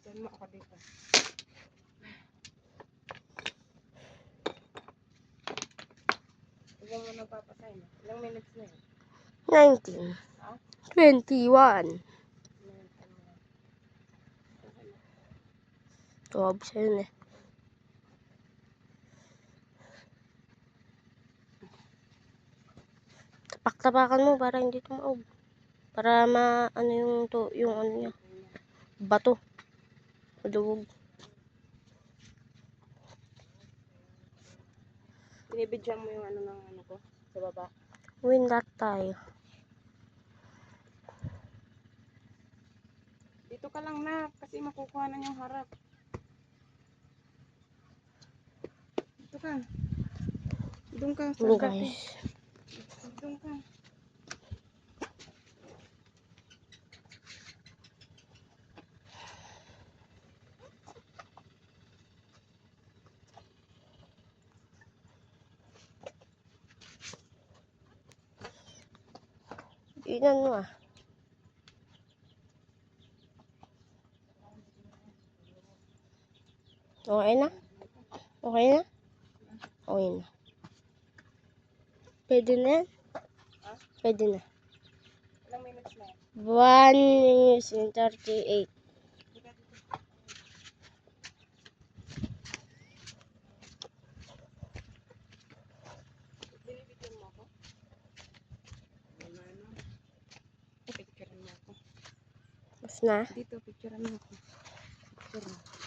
Diyan mo ako dito. Ilang mo nagpapasay na? Ilang minutes na yun? 19. Ha? 21. Tuwab siya yun eh. Tapak-tapakan mo para hindi tumaob. Para ano yung ano niya. Bato. Maduwog. Binibidyan mo yung ano ng ano ko sa baba. Windat tayo. Dito ka lang na kasi makukuha na yung harap. Dito ka. Doon ka sa Hello dati. guys. Doon ka. Inan mo ah. Okay na? Okay na? Okay na. Pwede na yan? Ha? Pwede na. Ilang minutes na yan? 1 minutes and 38. Dito, dito. Binibidyan mo ako? Wala na. Picturean mo ako. Tapos na. Dito, picturean mo ako. Picture mo.